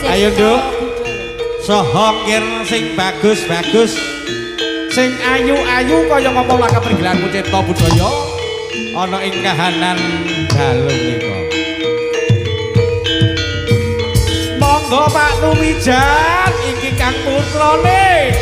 Ayo Nduk. Soho ngir sing bagus-bagus. Sing ayu-ayu kaya ngapa lah keprigelanmu Cipta Budaya ana ing kahanan dalu nika. Monggo Pak Tumijan iki Kang putrane.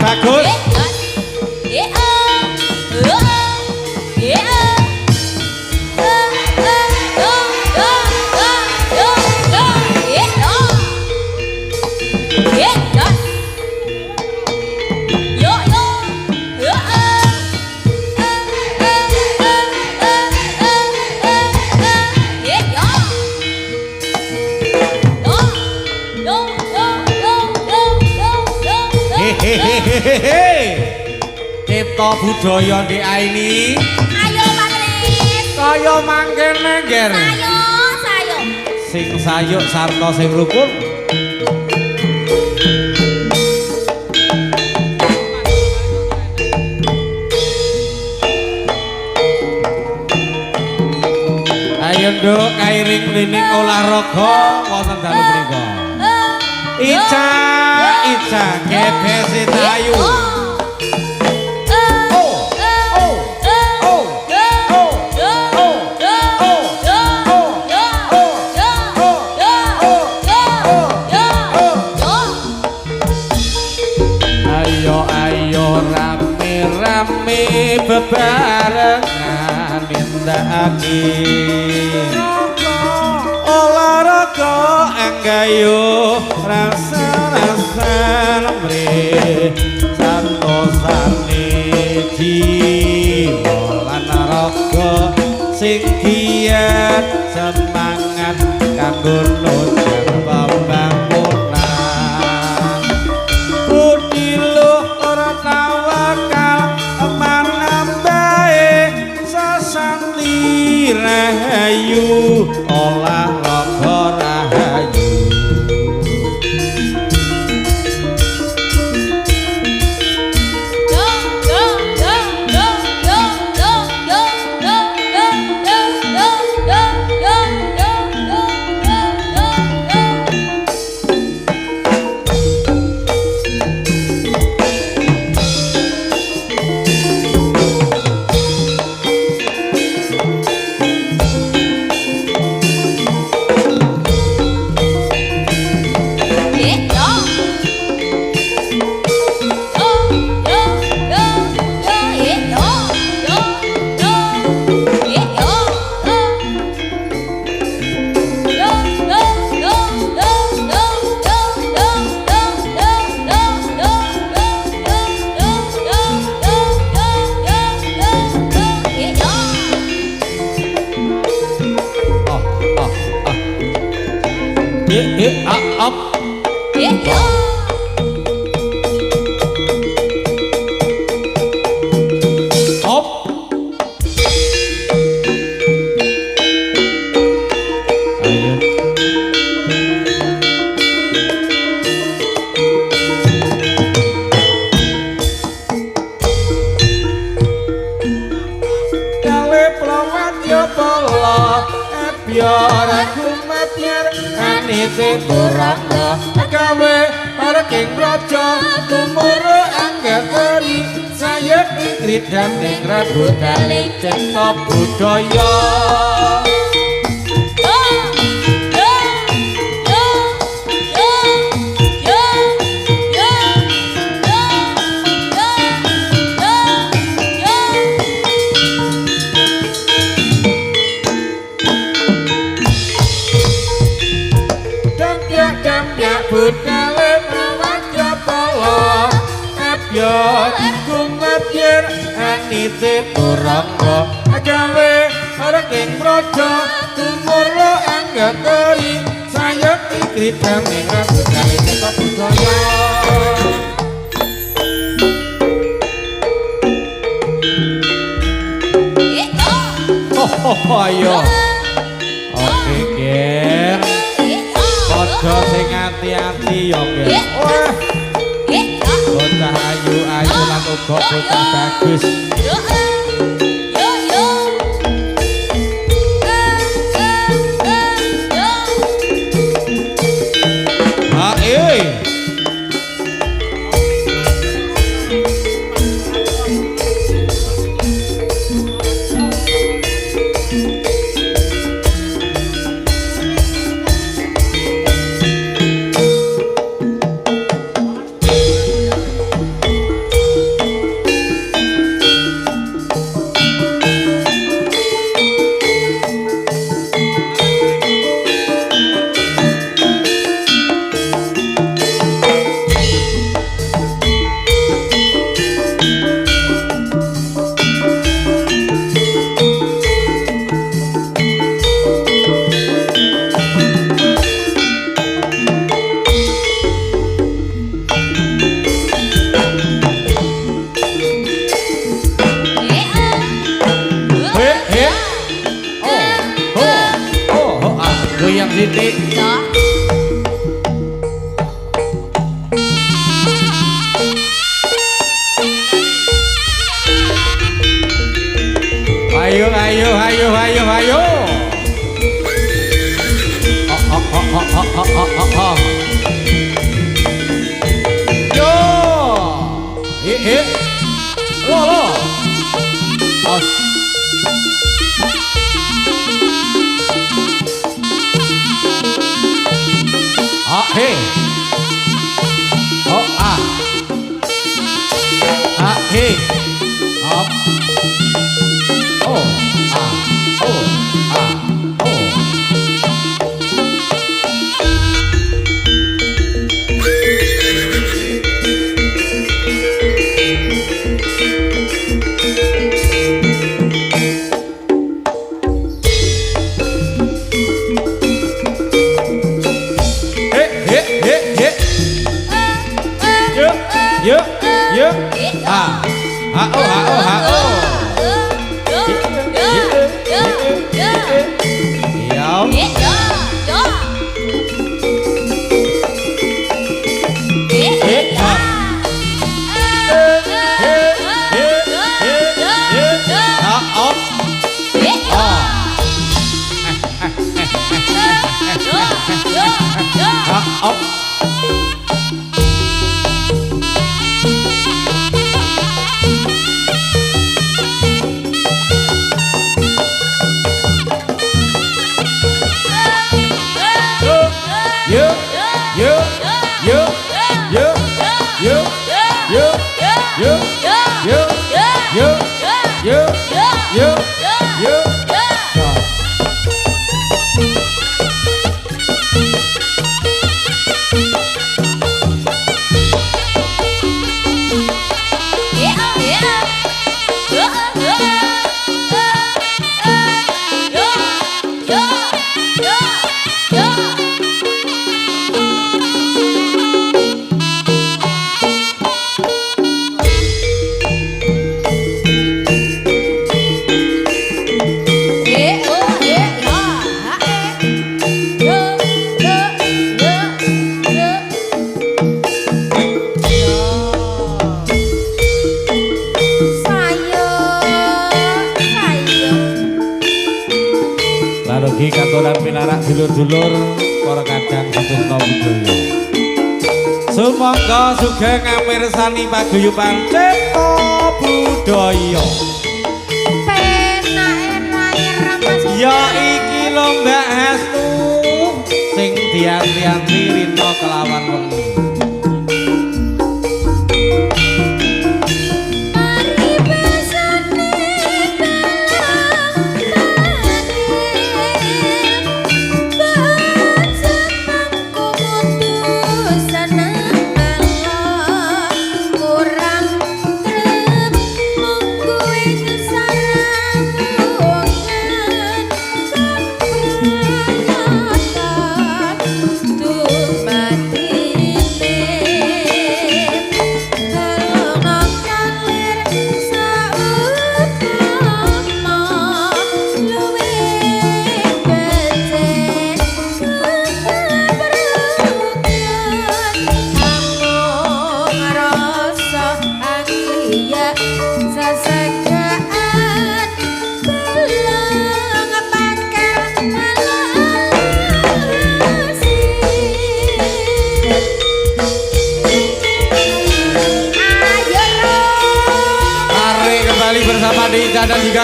Bagus. Cipta Budaya di Aini. Ayo Patris. Kaya mangkene Nger. Sayo. Sing sayuk sarta sing rukun. Ayo Nduk kairing klinik olahraga wonten dalu menika. Ica kepesi tayu. Rame bebarengan nindakake olahraga enggayo rasa-rasan mrih santosane jiwa lan raga sing giat semangat kanggo nunjang pembangunan budi luhur tawakal rahayu olahraga rahayu up. Up. Ayo. Kale pelawat yo polo, biar aku matiar anite turangga gawe parking raja tumuru anggateri saya ikrit dan rabu daling Cipta Budaya. Budale prawaja polo biar ku matiar anite praja tumurro anggateri sayekti kridang ing regane kita budaya ayo oke ger padha sing ati-ati yo ger bocah ayu lan uga bocah bagus goyang sithik. Ayo ayo ayo ayo ayo. Yo. Lo. Os. Hey. Oh ah. Ah hey. Up. Oh ah. Oh ah. Oh. Yo, yo, ah, ah, oh, ah, oh, ah, oh. Larugi kantoran pinarak dulur-dulur para kadang Sutrisno Widoyo. Sumangga sugeng ngamirsani paguyuban Cipta Budaya. Ya iki lomba astu sing dianti-anti rina kelawan wengi.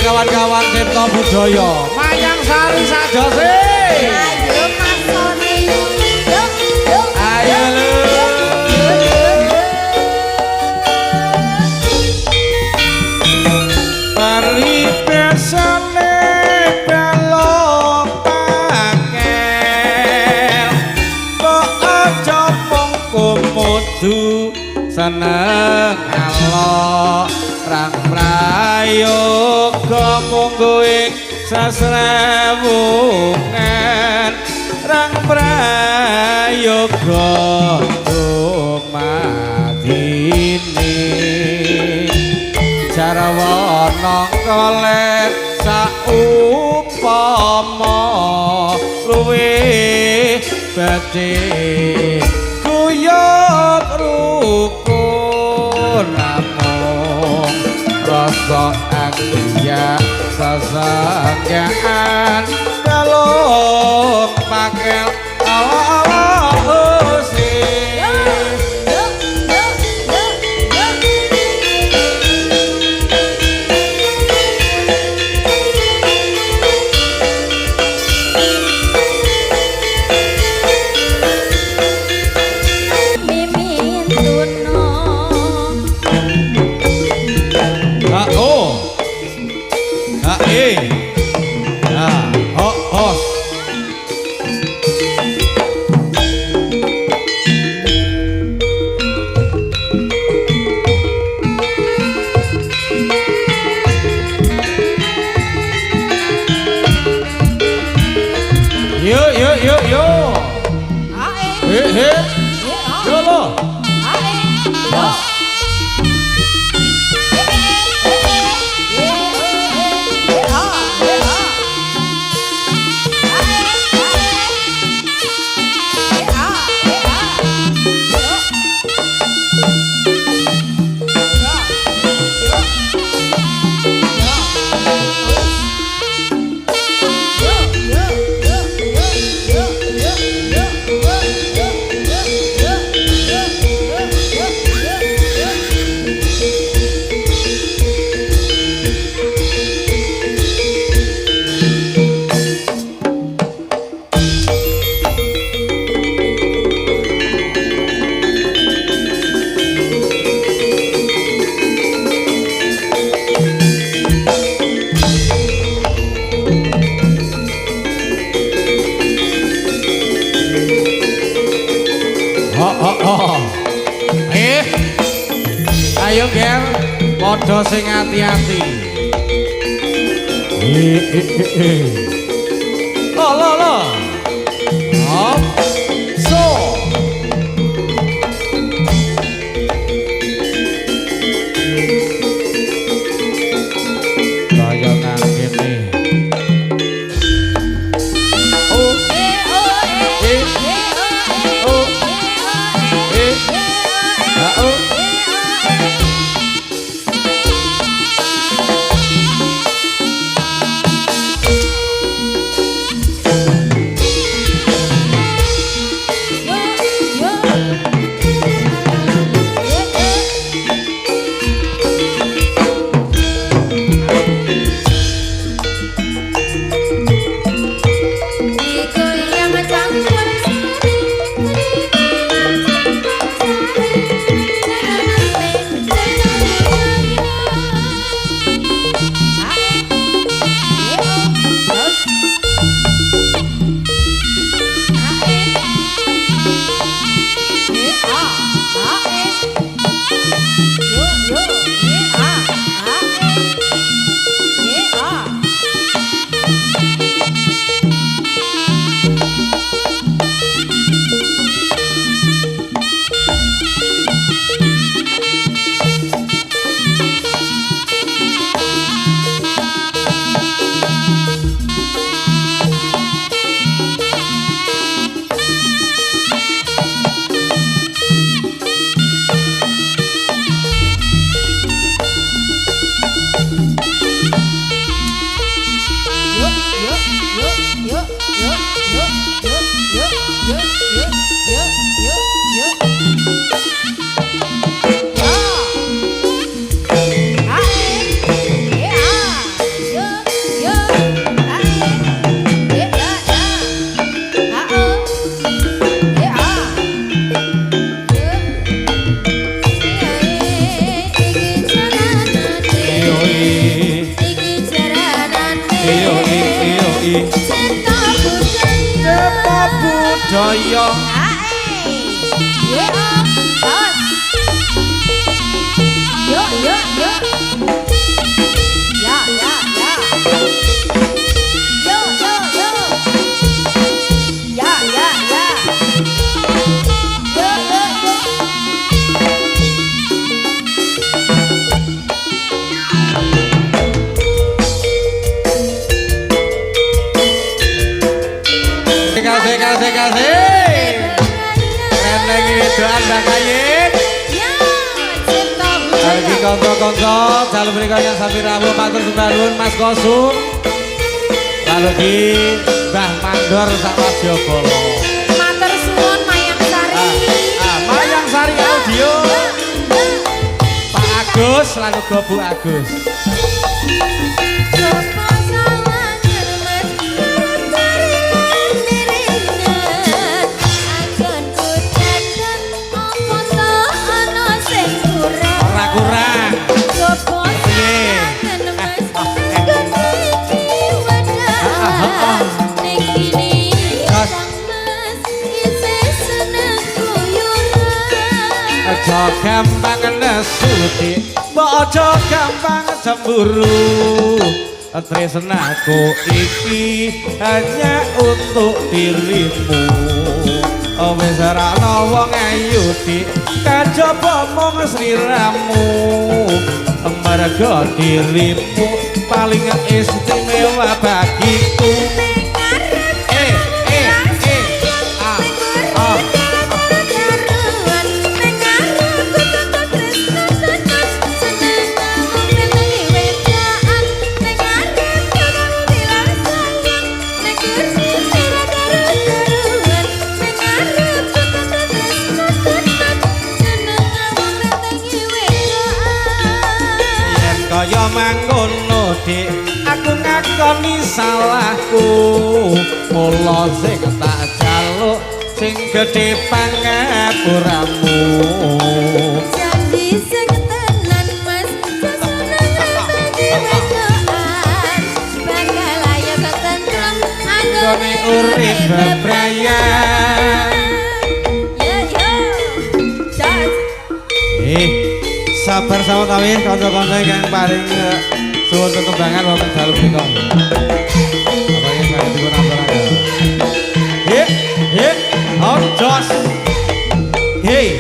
kawan-kawan cipta budaya Mayang Sari sajose. Ayo Mas Sony. Yuk, yuk. Ayo lu. Mari besane belok pakel. Kok aja mung kumudu seneng alok. Rang prayoga monggo ing sasrewungan rang prayoga dumadine jarwana kolet saupama luwih badhe guyub rukun rasa anggia sasanggaan belok pakel ala-ala usih. Yuk, yuk, yuk, yuk. Mimin tuno. Ayo ger, padha sing ati-ati. Lo. Hop. So. Kaya ngene. Yuk. Cipta budaya. Cipta budaya. Yo, tos. Yo. Ya. Yo. Ya. Kasih. Eneng iki doan Mbak Kayin. Ya, cipta budaya. Iki kanca-kanca dalu mriku yang sami rawuh matur sembah nuwun Mas Kosum. Lalu ki Mbah Mandor sak Wadyabala. Matur suwun Mayang Sari. Mayang Sari Audio. Pak Agus lan uga Bu Agus. Ora kurang. Aja gampang nesuti, mbok aja gampang cemburu. Tresnaku iki hanya untuk dirimu. Wis ora ana wong ayu dik, kajaba mung sliramu. Merga dirimu paling istimewa bagiku. Kaya mangkono dik, aku ngakoni salahku. Mula sing tak jaluk sing gedhe pangapuramu. Janji sing tenan Mas, seneng ngrembaki wedokan. Bakal ayo ketentrem Anggone urip bebrayan. Yo. Sabar sawetawis kanca-kanca ingkang paring suwun tetembangan wonten dalu menika. Apa yang saya dipun aturaken. Jos. Hey.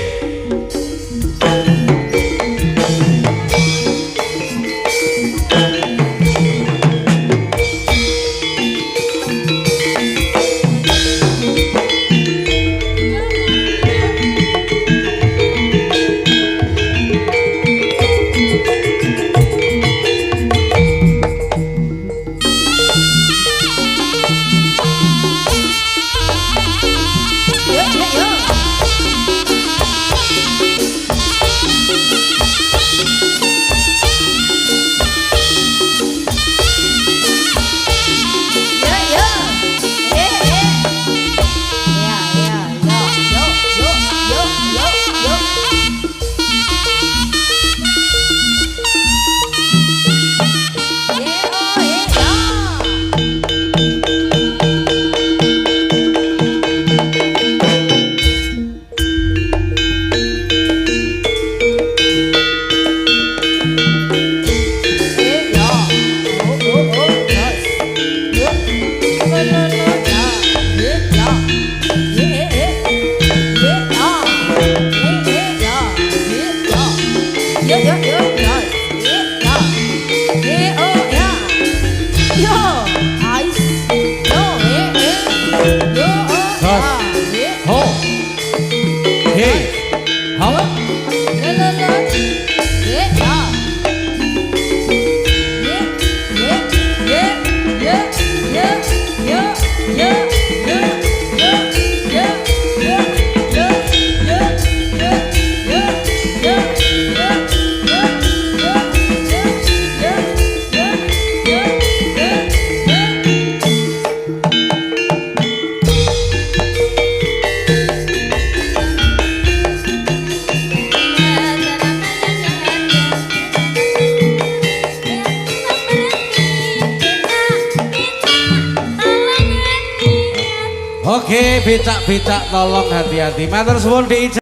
Oke, becak-becak tolong hati-hati. Matur suwun di